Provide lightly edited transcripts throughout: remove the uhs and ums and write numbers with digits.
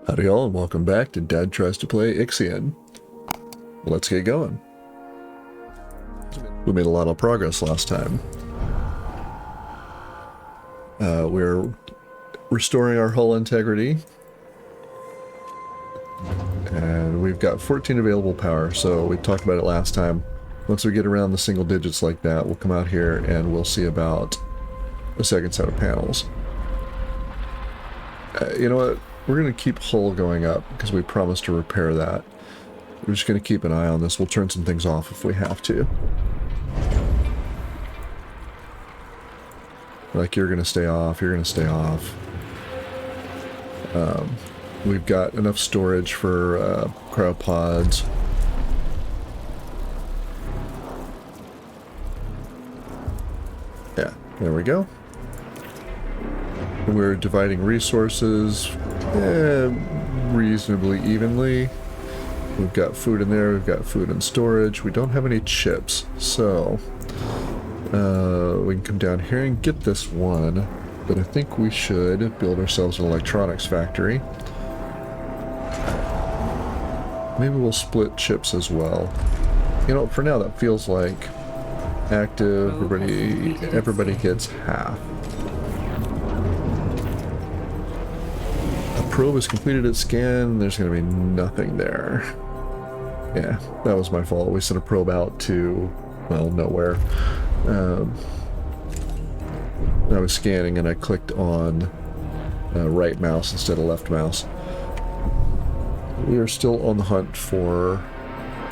Howdy y'all, and welcome back to Dad Tries to Play Ixion. Let's get going. We made a lot of progress last time. We're restoring our hull integrity. And we've got 14 available power, so we talked about it last time. Once we get around the single digits like that, we'll come out here and we'll see about a second set of panels. You know what? We're going to keep hull going up because we promised to repair that. We're just going to keep an eye on this. We'll turn some things off if we have to. Like, you're going to stay off, you're going to stay off. We've got enough storage for cryopods. Yeah, there we go. We're dividing resources reasonably evenly. We've got food in there, we've got food in storage. We don't have any chips, so we can come down here and get this one, but I think we should build ourselves an electronics factory. Maybe we'll split chips as well. You know, for now that feels like active. Everybody gets half. A probe has completed its scan. There's going to be nothing there. Yeah, that was my fault. We sent a probe out to, well, nowhere. I was scanning and I clicked on right mouse instead of left mouse. We are still on the hunt for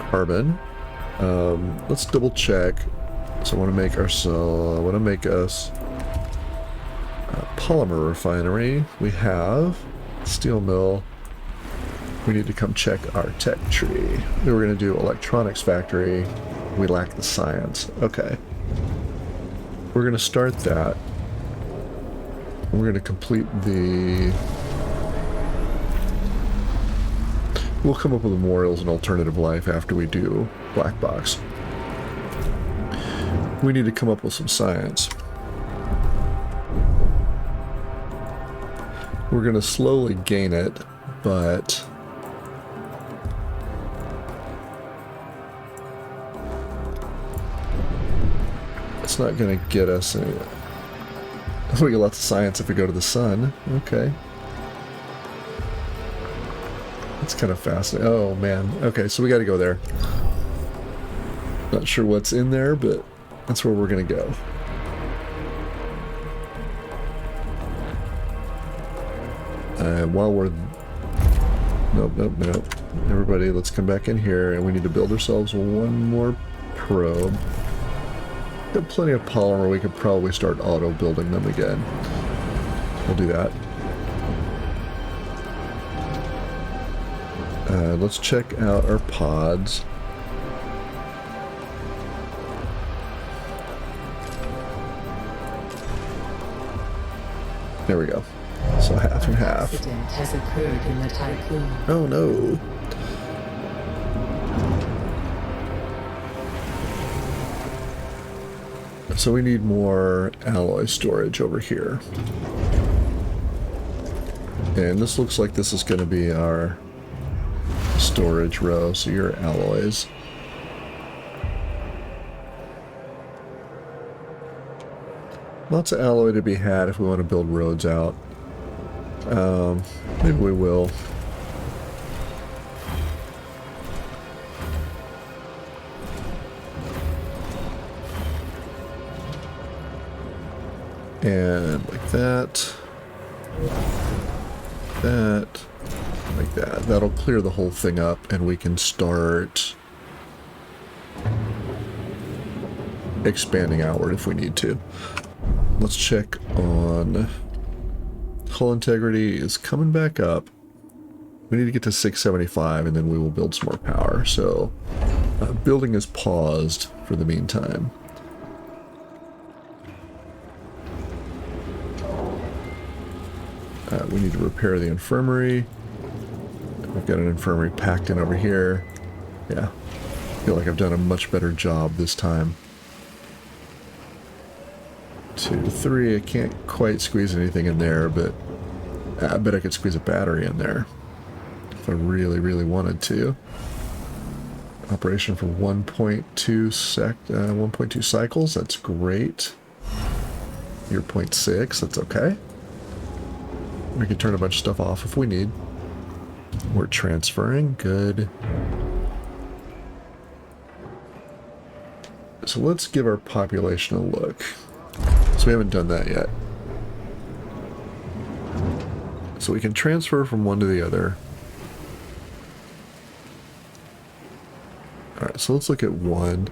carbon. Let's double check. So I want to make us a polymer refinery. We have steel mill. We need to come check our tech tree. We were going to do electronics factory. We lack the science. Okay. We're going to start that. We're going to complete the... We'll come up with memorials and alternative life after we do black box. We need to come up with some science. We're going to slowly gain it, but it's not going to get us any... We get lots of science if we go to the sun. Okay. It's kind of fascinating. Oh, man. Okay, so we got to go there. Not sure what's in there, but that's where we're going to go. While we're... Nope, nope, nope. Everybody, let's come back in here, and we need to build ourselves one more probe. Got plenty of polymer. We could probably start auto-building them again. We'll do that. Let's check out our pods. There we go. So half and half. Accident has occurred in the tycoon. Oh no. So we need more alloy storage over here. And this looks like this is going to be our storage row, so your alloys. Lots of alloy to be had if we want to build roads out. Maybe we will. And like that. Like that. That'll clear the whole thing up and we can start expanding outward if we need to. Let's check on hull integrity is coming back up. We need to get to 675 and then we will build some more power. So building is paused for the meantime. We need to repair the infirmary. We've got an infirmary packed in over here. Yeah, I feel like I've done a much better job this time. 2, 3, I can't quite squeeze anything in there, but I bet I could squeeze a battery in there. if I really, really wanted to. Operation for 1.2 1.2 cycles, that's great. You're 0.6, that's okay. We can turn a bunch of stuff off if we need. We're transferring, good. So let's give our population a look. So we haven't done that yet. So we can transfer from one to the other. Alright, so let's look at one.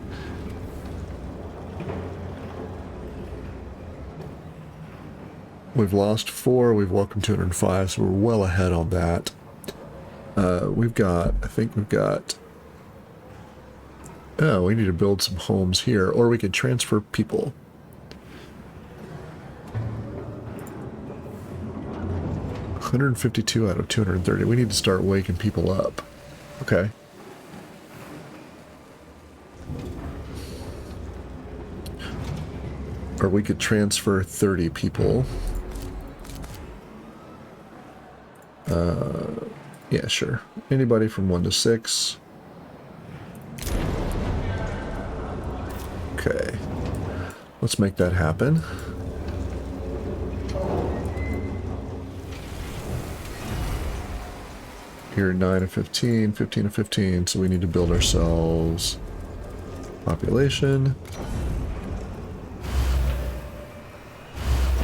We've lost 4, we've welcomed 205, so we're well ahead on that. I think we've got... Oh, we need to build some homes here, or we could transfer people. $152 out of 230. We need to start waking people up. Okay. Or we could transfer 30 people. Yeah, sure. Anybody from 1 to 6. Okay. Let's make that happen. Here, 9 of 15, 15 of 15, so we need to build ourselves population.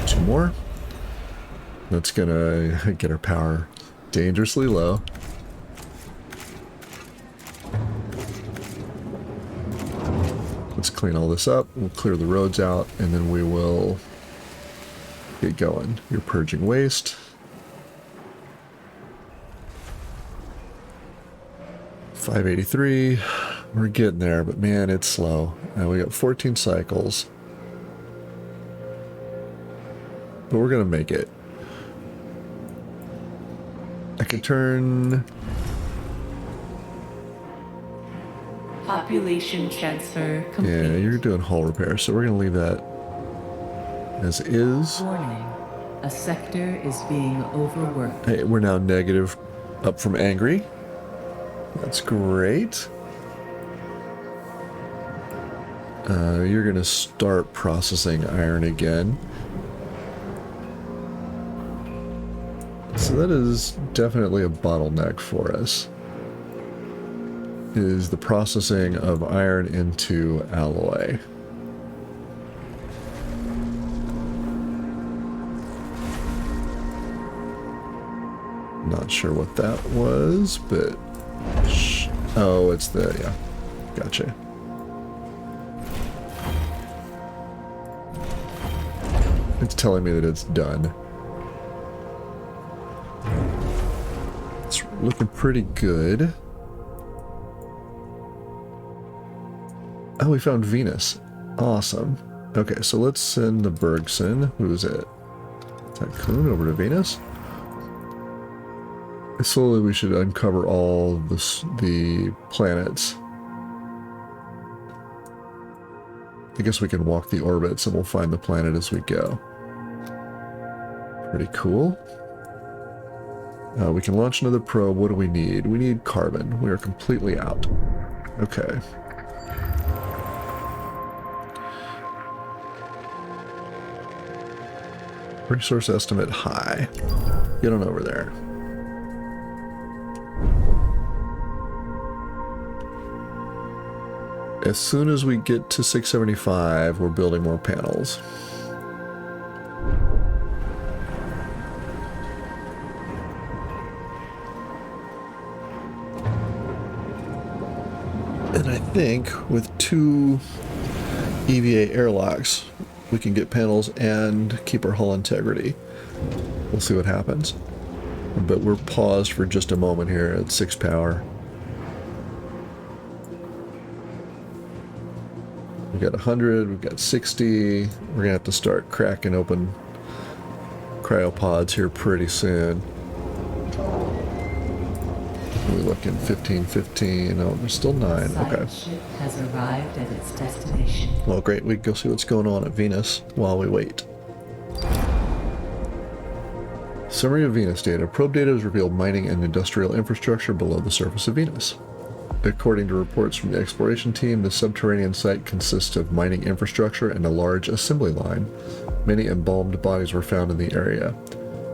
2 more. That's gonna get our power dangerously low. Let's clean all this up. We'll clear the roads out, and then we will get going. You're purging waste. $583. We're getting there, but man, it's slow. We got 14 cycles. But we're gonna make it. I can turn... Population transfer complete. Yeah, you're doing hull repair, so we're gonna leave that as is. Warning. A sector is being overworked. Hey, we're now negative up from angry. That's great. You're gonna start processing iron again. So that is definitely a bottleneck for us. Is the processing of iron into alloy. Not sure what that was, but... Oh, it's the... yeah. Gotcha. It's telling me that it's done. It's looking pretty good. Oh, we found Venus. Awesome. Okay, so let's send the Bergson, who is it? Tycoon, over to Venus. Slowly we should uncover all the planets. I guess we can walk the orbits and we'll find the planet as we go. Pretty cool. We can launch another probe. What do we need? We need carbon. We are completely out. Okay. Resource estimate high. Get on over there. As soon as we get to 675, we're building more panels. And I think with 2 EVA airlocks, we can get panels and keep our hull integrity. We'll see what happens. But we're paused for just a moment here at 6 power. We've got 100, we've got 60. We're gonna have to start cracking open cryopods here pretty soon. We're looking 15, 15. Oh, there's still 9. Okay. Ship has arrived at its destination. Well, great. We can go see what's going on at Venus while we wait. Summary of Venus data. Probe data has revealed mining and industrial infrastructure below the surface of Venus. According to reports from the exploration team, the subterranean site consists of mining infrastructure and a large assembly line. Many embalmed bodies were found in the area.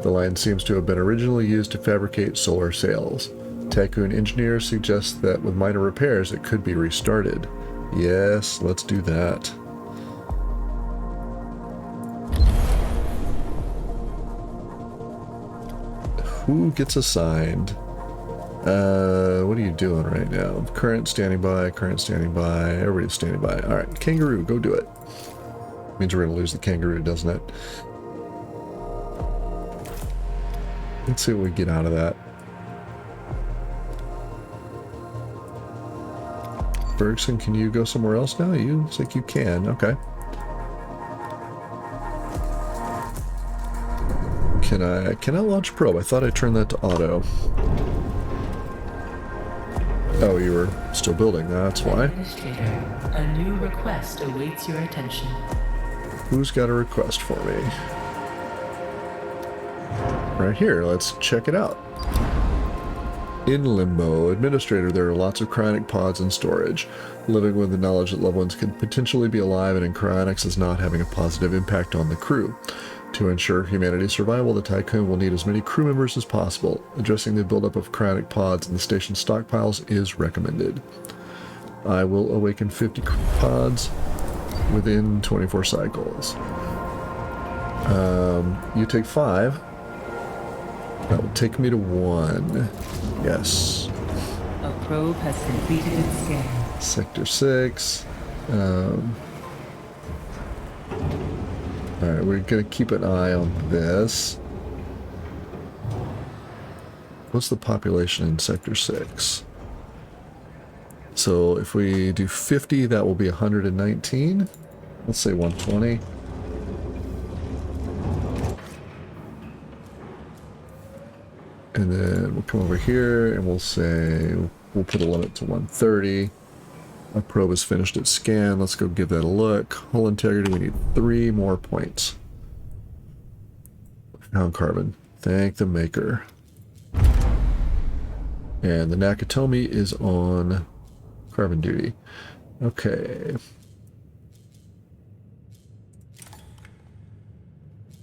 The line seems to have been originally used to fabricate solar sails. Tycoon engineers suggest that with minor repairs, it could be restarted. Yes, let's do that. Who gets assigned? What are you doing right now? Current standing by, everybody's standing by. Alright, kangaroo, go do it. Means we're gonna lose the kangaroo, doesn't it? Let's see what we get out of that. Bergson, can you go somewhere else now? You looks like you can, okay. Can I launch probe? I thought I turned that to auto. Oh, you were still building, that's why. Administrator, a new request awaits your attention. Who's got a request for me? Right here, let's check it out. In limbo, administrator, there are lots of cryonic pods in storage. Living with the knowledge that loved ones could potentially be alive and in cryonics is not having a positive impact on the crew. To ensure humanity's survival, the Tycoon will need as many crew members as possible. Addressing the buildup of cryonic pods in the station's stockpiles is recommended. I will awaken 50 pods within 24 cycles. You take 5. That will take me to 1. Yes. A probe has completed its scan. Sector 6. Alright, we're going to keep an eye on this. What's the population in Sector 6? So if we do 50, that will be 119. Let's say 120. And then we'll come over here and we'll say, we'll put a limit to 130. Our probe is finished its scan. Let's go give that a look. Hull integrity, we need 3 more points. Found carbon. Thank the maker. And the Nakatomi is on carbon duty. Okay.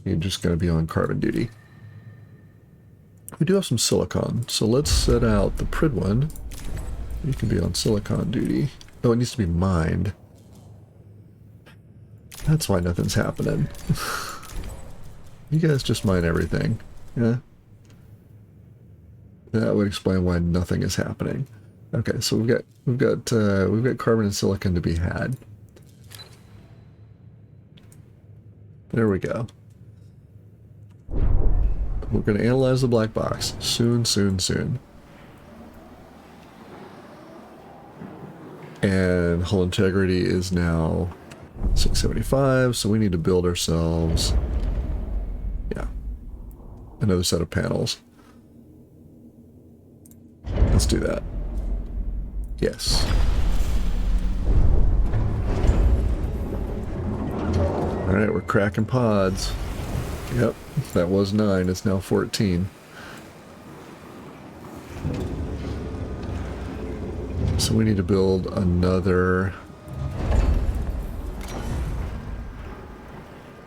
You're just going to be on carbon duty. We do have some silicon, so let's set out the Pridwin. You can be on silicon duty. Oh, it needs to be mined. That's why nothing's happening. You guys just mine everything. Yeah? That would explain why nothing is happening. Okay, so we've got carbon and silicon to be had. There we go. We're going to analyze the black box soon, soon, soon. And hull integrity is now 675, so we need to build ourselves, yeah, another set of panels. Let's do that. Yes. Alright, we're cracking pods. Yep, that was 9, it's now 14. So we need to build another.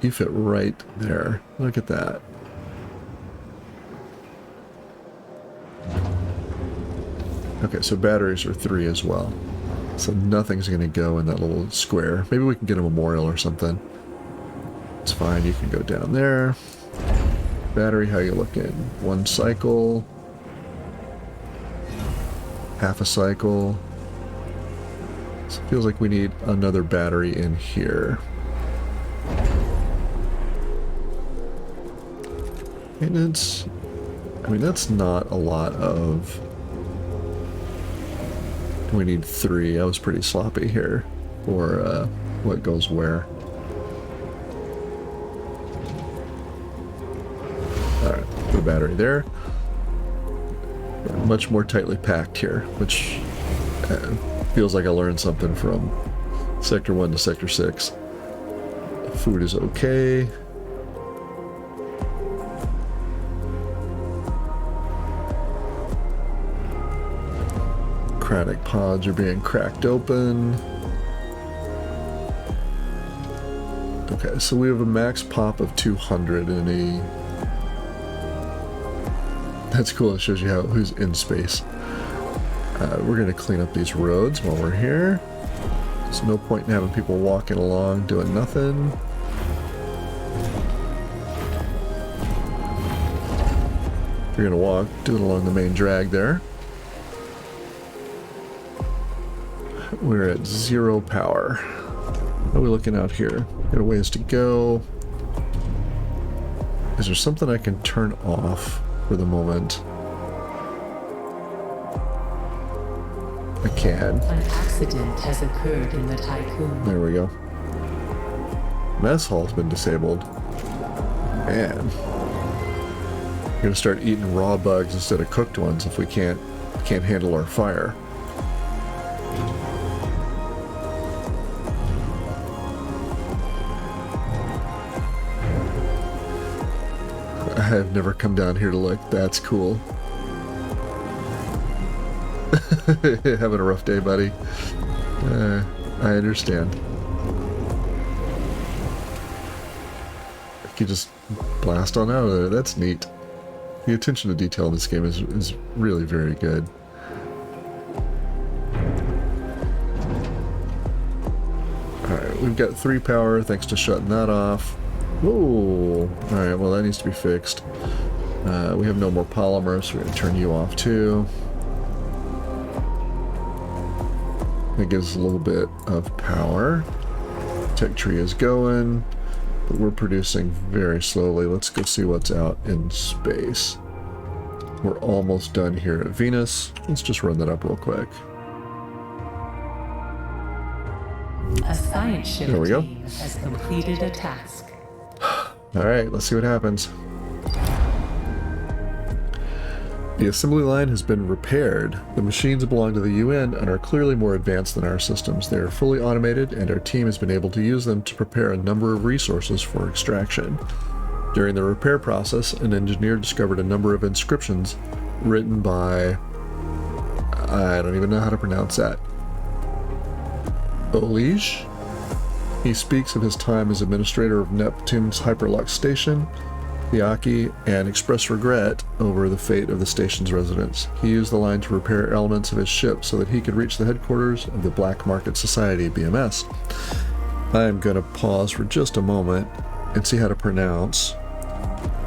You fit right there. Look at that. Okay, so batteries are 3 as well. So nothing's going to go in that little square. Maybe we can get a memorial or something. It's fine, you can go down there. Battery, how you looking? 1 cycle. Half a cycle. So it feels like we need another battery in here. Maintenance. I mean, that's not a lot of. We need 3. I was pretty sloppy here for what goes where. Alright, put a battery there. Much more tightly packed here, which feels like I learned something from Sector 1 to Sector 6. Food is okay. Chronic pods are being cracked open. Okay, so we have a max pop of 200 and a... That's cool, it shows you who's in space. We're going to clean up these roads while we're here. There's no point in having people walking along doing nothing. If you're going to walk, do it along the main drag there. We're at 0 power. What are we looking out here? Got a ways to go. Is there something I can turn off for the moment? I can. An accident has occurred in the Tycoon. There we go. Mess hall's been disabled. Man. We're gonna start eating raw bugs instead of cooked ones if we can't handle our fire. I've never come down here to look. That's cool. Having a rough day, buddy. I understand. You just blast on out of there. That's neat. The attention to detail in this game is really very good. Alright, we've got 3 power thanks to shutting that off. Whoa! Alright, well that needs to be fixed. We have no more polymer, so we're going to turn you off too. That gives us a little bit of power. Tech tree is going, but we're producing very slowly. Let's go see what's out in space. We're almost done here at Venus. Let's just run that up real quick. A science ship There we go. team has completed a task. Alright, let's see what happens. The assembly line has been repaired. The machines belong to the UN and are clearly more advanced than our systems. They are fully automated, and our team has been able to use them to prepare a number of resources for extraction. During the repair process, an engineer discovered a number of inscriptions written by... I don't even know how to pronounce that. Olige? He speaks of his time as administrator of Neptune's Hyperlux Station, Yaki, and expressed regret over the fate of the station's residents. He used the line to repair elements of his ship so that he could reach the headquarters of the Black Market Society, BMS. I'm going to pause for just a moment and see how to pronounce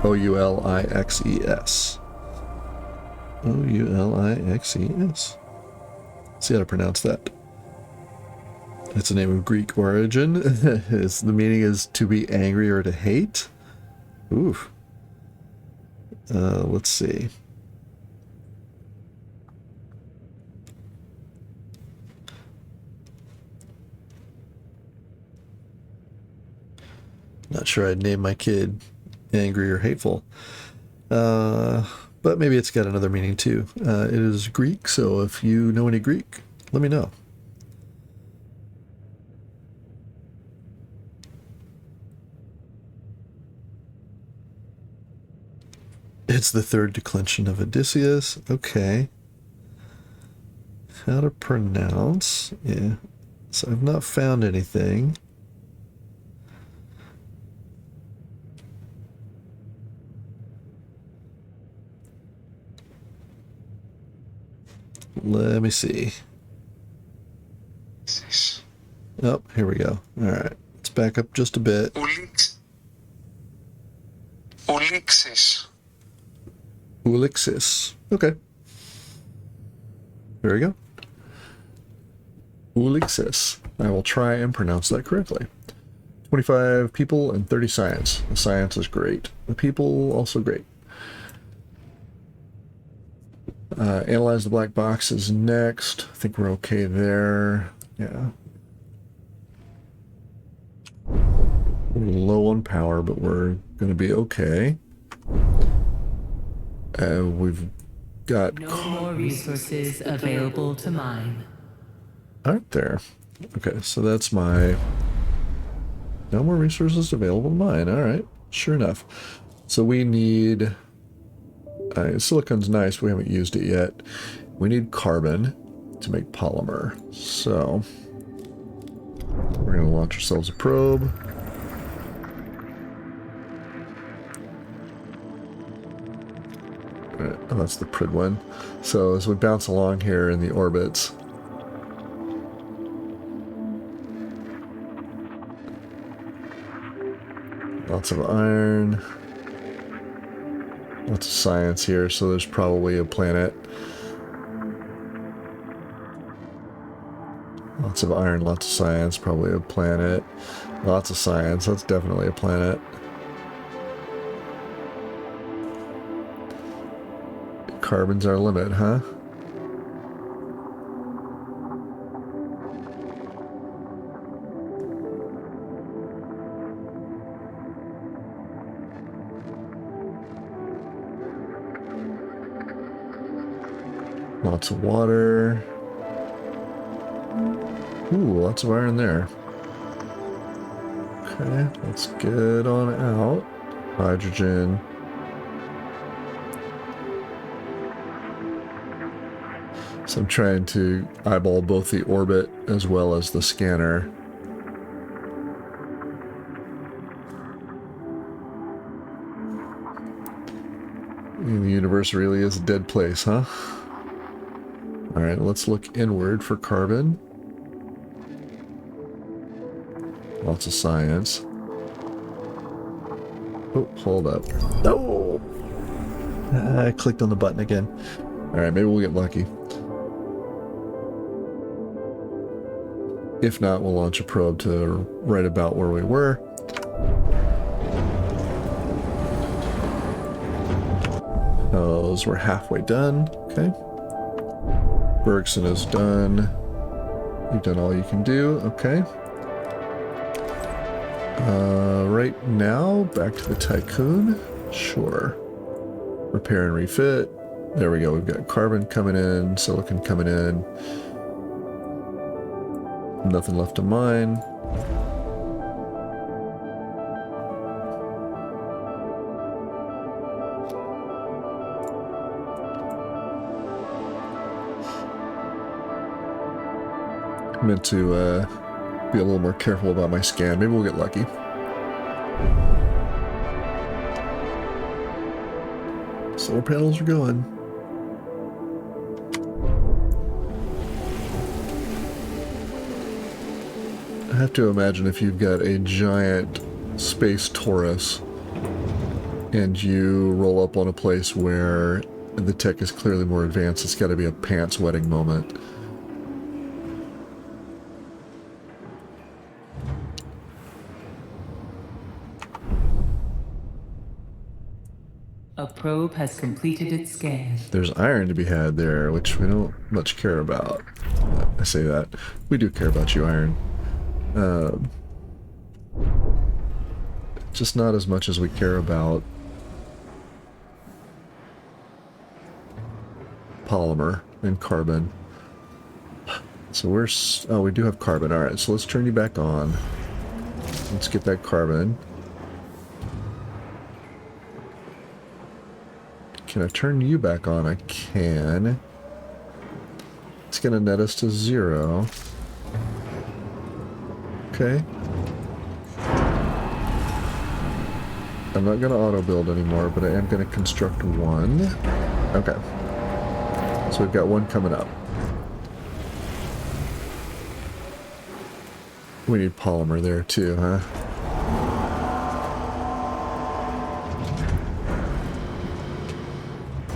Oulixes. Oulixes. See how to pronounce that. It's a name of Greek origin. The meaning is to be angry or to hate. Oof. Let's see. Not sure I'd name my kid angry or hateful. But maybe it's got another meaning too. It is Greek, so if you know any Greek, let me know. It's the third declension of Odysseus. Okay. How to pronounce? Yeah. So I've not found anything. Let me see. Oh, here we go. All right. Let's back up just a bit. Ulixes. Ulixes. Okay. There we go. Ulixes. I will try and pronounce that correctly. 25 people and 30 science. The science is great. The people, also great. Analyze the black box is next. I think we're okay there. Yeah. We're low on power, but we're going to be okay. We've got... No more resources available to mine. Aren't there? Okay, so that's my... No more resources available to mine. Alright, sure enough. So we need... silicon's nice, we haven't used it yet. We need carbon. to make polymer. So we're going to launch ourselves a probe. Alright, oh, that's the Prid one. So as we bounce along here in the orbits, lots of iron, lots of science here, so there's probably a planet. Lots of iron, lots of science, probably a planet. Lots of science, that's definitely a planet. Carbon's our limit, huh? Lots of water. Ooh, lots of iron there. Okay, let's get on out. Hydrogen. So I'm trying to eyeball both the orbit as well as the scanner. The universe really is a dead place, huh? Alright, let's look inward for carbon. Lots of science. Oh, hold up. No! I clicked on the button again. Alright, maybe we'll get lucky. If not, we'll launch a probe to right about where we were. Those we're halfway done. Okay. Bergson is done. You've done all you can do. Okay. Right now, back to the Tycoon. Sure. Repair and refit. There we go. We've got carbon coming in, silicon coming in. Nothing left to mine. I meant to be a little more careful about my scan. Maybe we'll get lucky. Solar panels are going. I have to imagine if you've got a giant space torus and you roll up on a place where the tech is clearly more advanced, it's got to be a pants wetting moment. A probe has completed its scan. There's iron to be had there, which we don't much care about. I say that. We do care about you, iron. Just not as much as we care about polymer and carbon. So we're... oh, we do have carbon. Alright, so let's turn you back on. Let's get that carbon. Can I turn you back on? I can. It's going to net us to 0. Okay. I'm not going to auto-build anymore, but I am going to construct one. Okay. So we've got one coming up. We need polymer there too, huh?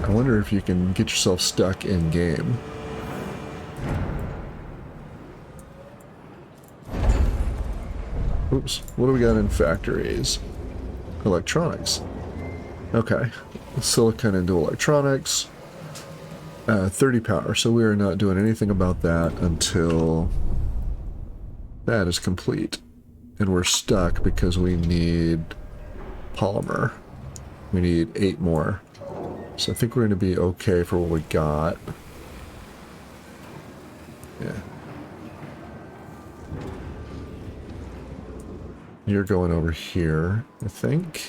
I wonder if you can get yourself stuck in game. Oops, what do we got in factories? Electronics. Okay, silicon into electronics. 30 power, so we are not doing anything about that until that is complete. And we're stuck because we need polymer. We need 8 more. So I think we're going to be okay for what we got. Yeah. You're going over here, I think.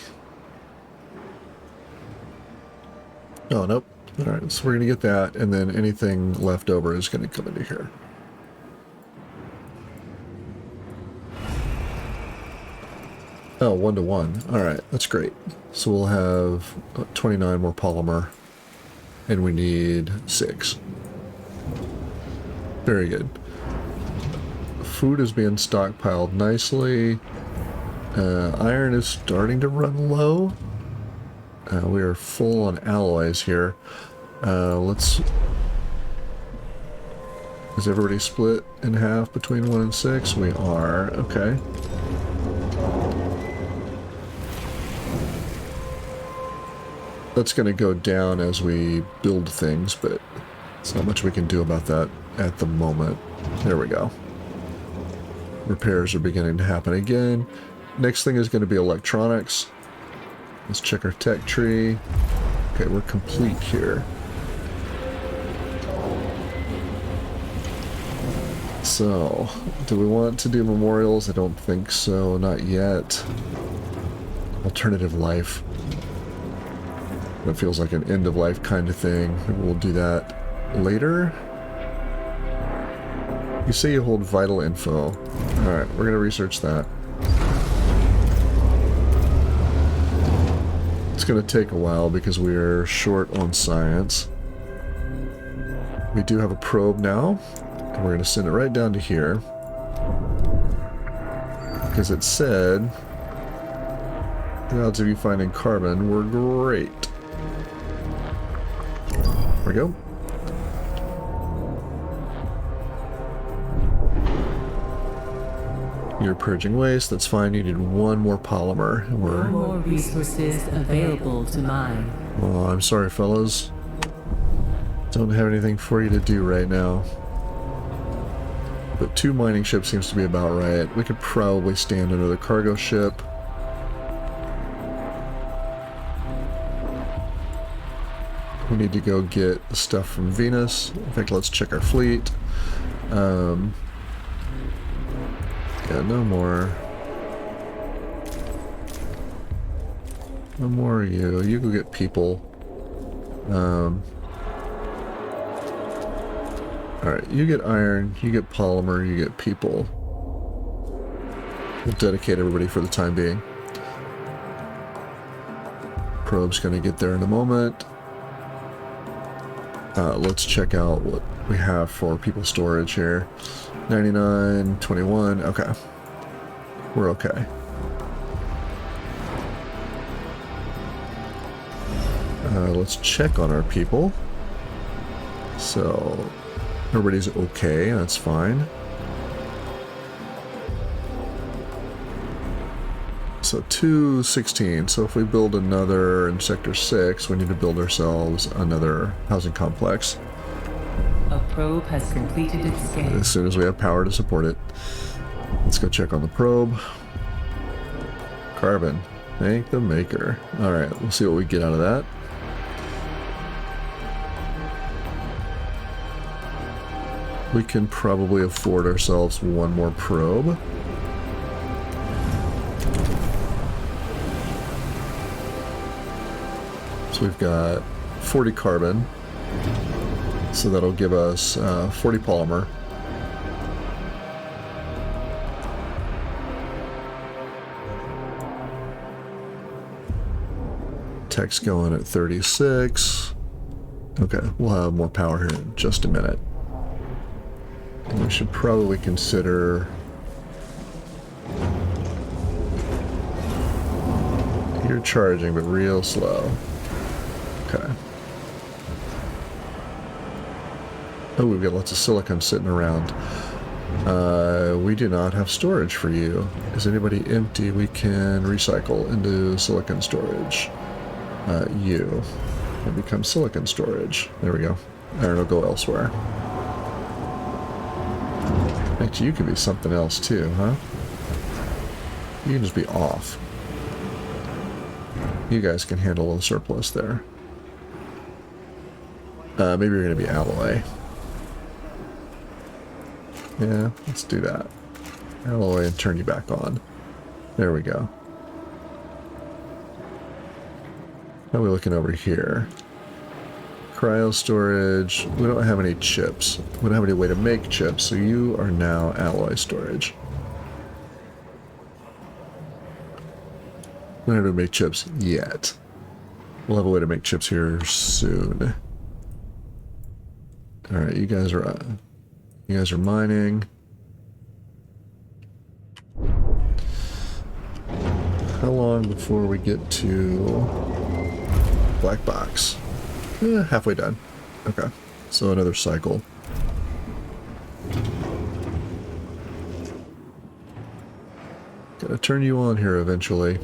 Oh, nope. Alright, so we're going to get that, and then anything left over is going to come into here. Oh, 1 to 1. Alright, that's great. So we'll have 29 more polymer, and we need 6. Very good. Food is being stockpiled nicely. Iron is starting to run low. We are full on alloys here. Is everybody split in half between 1 and 6? We are. Okay. That's going to go down as we build things, but there's not much we can do about that at the moment. There we go. Repairs are beginning to happen again. Next thing is going to be electronics. Let's check our tech tree. Okay, we're complete here. So, do we want to do memorials? I don't think so, not yet. Alternative life. That feels like an end of life kind of thing. Maybe we'll do that later. You say you hold vital info. Alright, we're going to research that. It's going to take a while because we're short on science. We do have a probe now, and we're going to send it right down to here. Because it said the odds of you finding carbon were great. There we go. You're purging waste, that's fine. You need 1 more polymer. And No more resources available to mine. Oh, I'm sorry, fellas. Don't have anything for you to do right now. But 2 mining ships seems to be about right. We could probably stand another cargo ship. We need to go get the stuff from Venus. In fact, let's check our fleet. Yeah, no more. No more you. You go get people. Alright, you get iron, you get polymer, you get people. We'll dedicate everybody for the time being. Probe's gonna get there in a moment. Let's check out what we have for people storage here. 99, 21, okay. We're okay. Let's check on our people. So, everybody's okay, that's fine. So 216, so if we build another in Sector 6, we need to build ourselves another housing complex. A probe has completed its scan. As soon as we have power to support it. Let's go check on the probe. Carbon. Thank the maker. Alright, we'll see what we get out of that. We can probably afford ourselves 1 more probe. So we've got 40 carbon. So that'll give us 40 polymer. Tech's going at 36. Okay, we'll have more power here in just a minute. And we should probably consider... You're charging, but real slow. Okay. Oh, we've got lots of silicon sitting around. We do not have storage for you. Is anybody empty? We can recycle into silicon storage. You. It becomes silicon storage. There we go. Iron will go elsewhere. Actually, you can be something else too, huh? You can just be off. You guys can handle the surplus there. Maybe you're going to be alloy. Yeah, let's do that. Alloy and turn you back on. There we go. How are we looking over here? Cryo storage. We don't have any chips. We don't have any way to make chips, so you are now alloy storage. We don't have to make chips yet. We'll have a way to make chips here soon. All right, you guys are mining. How long before we get to black box? Halfway done. Okay, so another cycle. Gotta turn you on here eventually.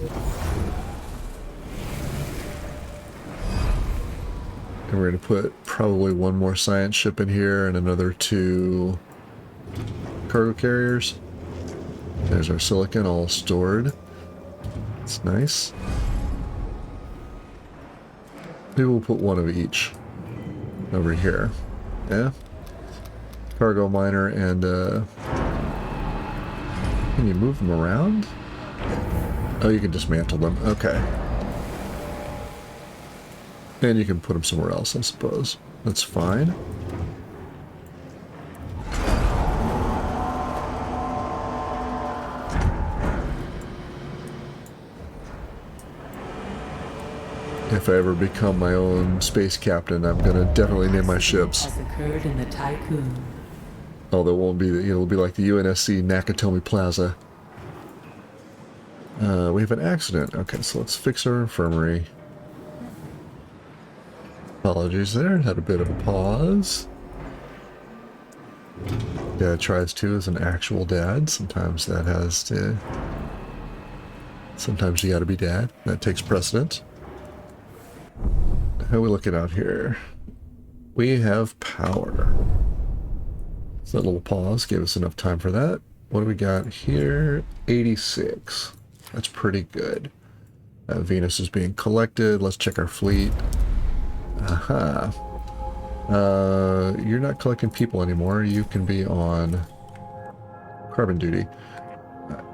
And we're gonna put probably one more science ship in here and another 2 cargo carriers. There's our silicon all stored. It's nice. Maybe we'll put one of each over here. Yeah. Cargo miner and can you move them around? Oh, you can dismantle them. Okay. And you can put them somewhere else, I suppose. That's fine. If I ever become my own space captain, I'm gonna definitely name my ships. Has occurred in the Tycoon. Oh, there won't be. It'll be like the UNSC Nakatomi Plaza. We have an accident. Okay, so let's fix our infirmary. Apologies there. Had a bit of a pause. Dad tries to as an actual dad. Sometimes that has to. Sometimes you gotta be dad. That takes precedence. How are we looking out here? We have power. So that little pause gave us enough time for that. What do we got here? 86. That's pretty good. Venus is being collected. Let's check our fleet. Aha. You're not collecting people anymore. You can be on carbon duty.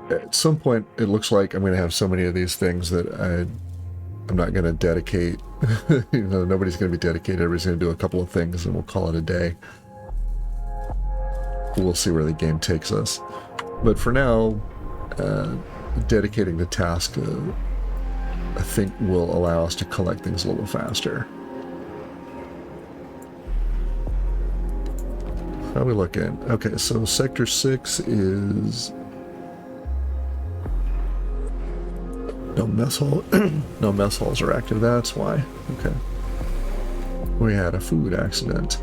At some point, it looks like I'm going to have so many of these things that I'm not going to dedicate. You know, nobody's going to be dedicated. Everybody's going to do a couple of things and we'll call it a day. We'll see where the game takes us. But for now, dedicating the task, I think, will allow us to collect things a little faster. How are we looking? Okay, so Sector 6 is... No mess hall. No mess halls are active, that's why. Okay. We had a food accident.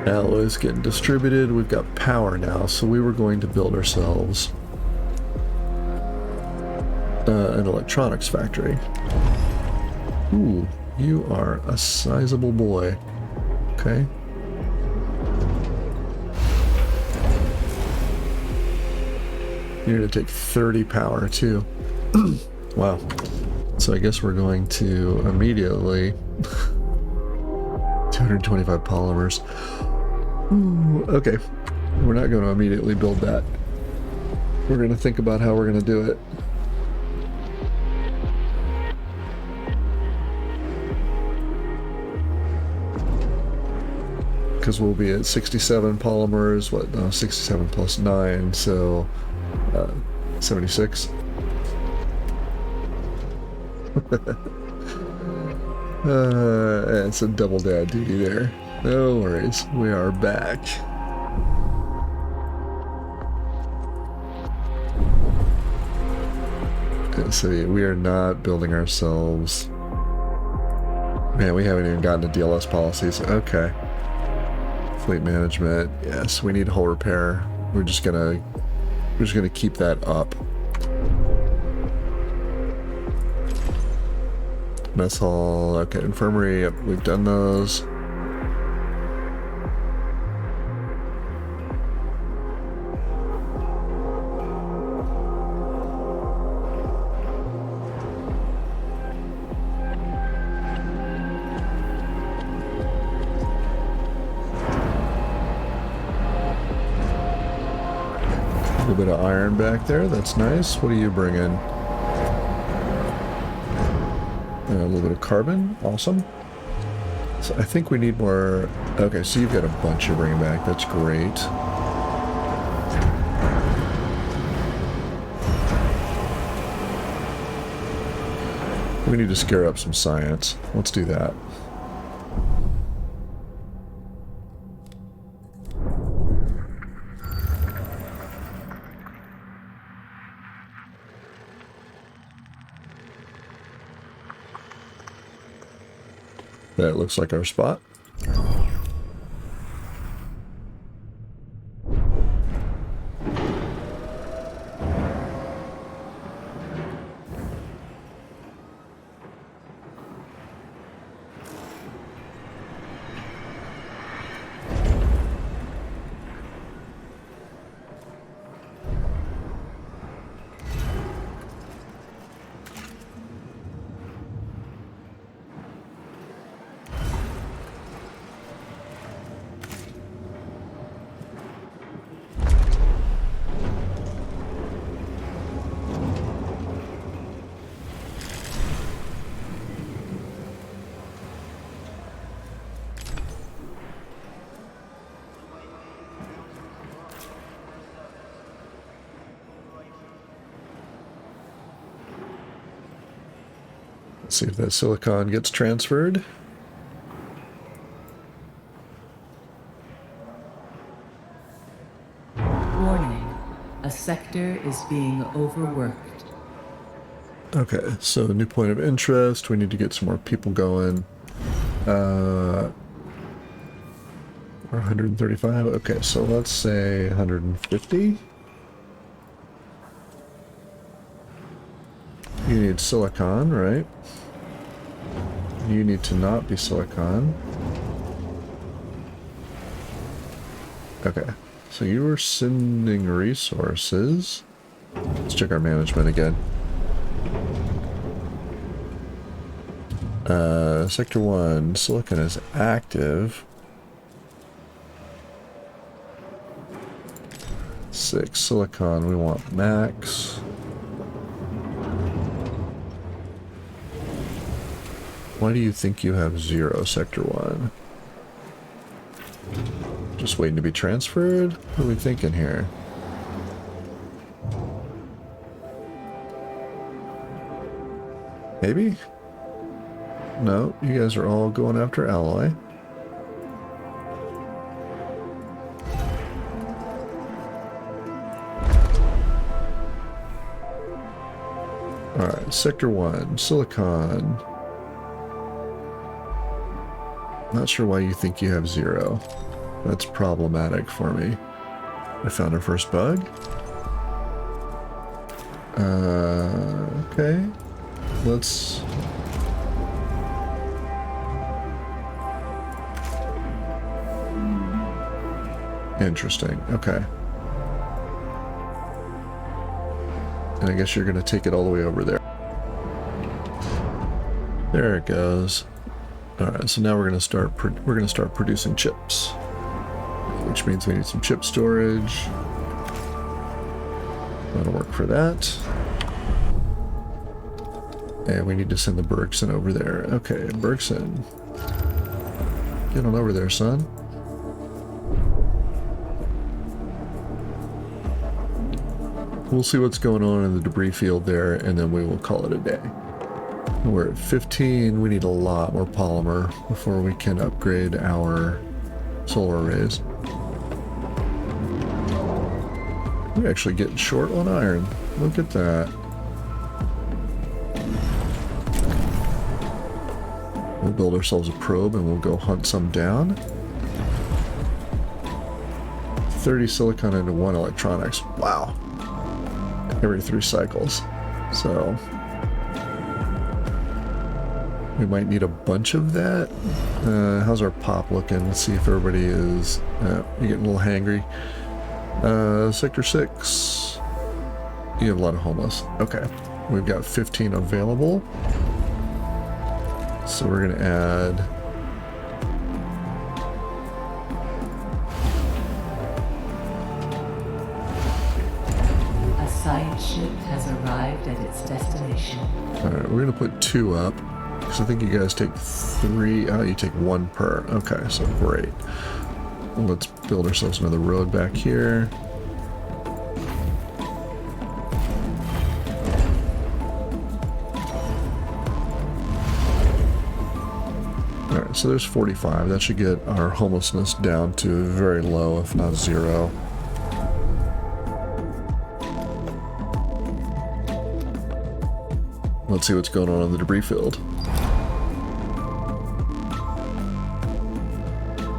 Alloys getting distributed. We've got power now, so we were going to build ourselves an electronics factory. Ooh, you are a sizable boy. Okay. You're going to take 30 power, too. Wow. So I guess we're going to immediately... 225 polymers. Ooh, okay. We're not going to immediately build that. We're going to think about how we're going to do it. Because we'll be at 67 polymers, what, no, 67 plus 9, so 76. It's a double dad duty there. No worries, we are back. Okay, so we are not building ourselves. Man, we haven't even gotten to DLS policies. Okay. Fleet management. Yes, we need hull repair. We're just gonna keep that up. Mess hall. Okay, infirmary. Yep, we've done those. A little bit of iron back there. That's nice. What are you bringing? little bit of carbon. Awesome. So I think we need more... Okay, so you've got a bunch you're bringing back. That's great. We need to scare up some science. Let's do that. That looks like our spot. Let's see if that silicon gets transferred. Warning. A sector is being overworked. Okay, so new point of interest. We need to get some more people going. We're 135. Okay, so let's say 150. You need silicon, right? You need to not be silicon. Okay, so you were sending resources. Let's check our management again. Sector 1, silicon is active. 6, silicon, we want max. Why do you think you have 0, Sector 1? Just waiting to be transferred? What are we thinking here? Maybe? No, you guys are all going after alloy. Alright, Sector 1, silicon. Not sure why you think you have 0. That's problematic for me. I found our first bug. Okay. Let's... Interesting. Okay. And I guess you're going to take it all the way over there. There it goes. All right, so now we're going to start producing chips, which means we need some chip storage. That'll work for that. And we need to send the Bergson over there. Okay, Bergson. Get on over there, son. We'll see what's going on in the debris field there, and then we will call it a day. We're at 15. We need a lot more polymer before we can upgrade our solar arrays. We're actually getting short on iron. Look at that. We'll build ourselves a probe and we'll go hunt some down. 30 silicon into 1 electronics. Wow. Every 3 cycles. So we might need a bunch of that. How's our pop looking? Let's see if everybody is... you're getting a little hangry. Sector 6. You have a lot of homeless. Okay. We've got 15 available. So we're going to add... A science ship has arrived at its destination. Alright, we're going to put 2 up. Because because I think you guys take 3. Oh, you take 1 per. Okay, so great. Let's build ourselves another road back here. Alright, so there's 45. That should get our homelessness down to very low, if not 0. Let's see what's going on in the debris field.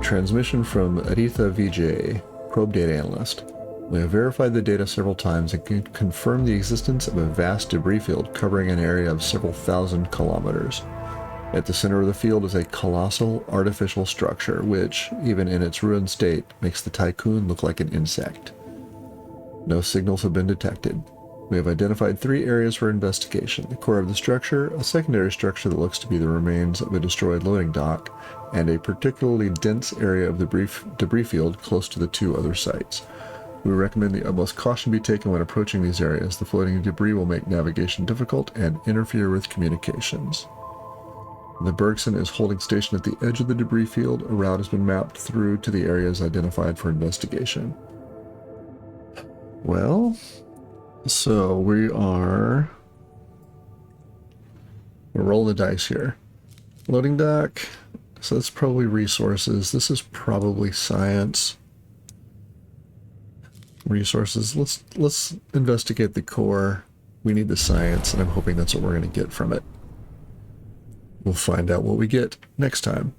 Transmission from Aretha VJ, probe data analyst. We have verified the data several times and can confirm the existence of a vast debris field covering an area of several thousand kilometers. At the center of the field is a colossal artificial structure which, even in its ruined state, makes the Tycoon look like an insect. No signals have been detected. We have identified 3 areas for investigation: the core of the structure, a secondary structure that looks to be the remains of a destroyed loading dock, and a particularly dense area of the debris field close to the 2 other sites. We recommend the utmost caution be taken when approaching these areas. The floating debris will make navigation difficult and interfere with communications. The Bergson is holding station at the edge of the debris field. A route has been mapped through to the areas identified for investigation. Well, so we're rolling the dice here. Loading dock. So that's probably resources. This is probably science. Resources. Let's investigate the core. We need the science, and I'm hoping that's what we're going to get from it. We'll find out what we get next time.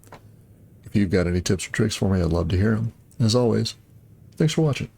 If you've got any tips or tricks for me, I'd love to hear them. As always, thanks for watching.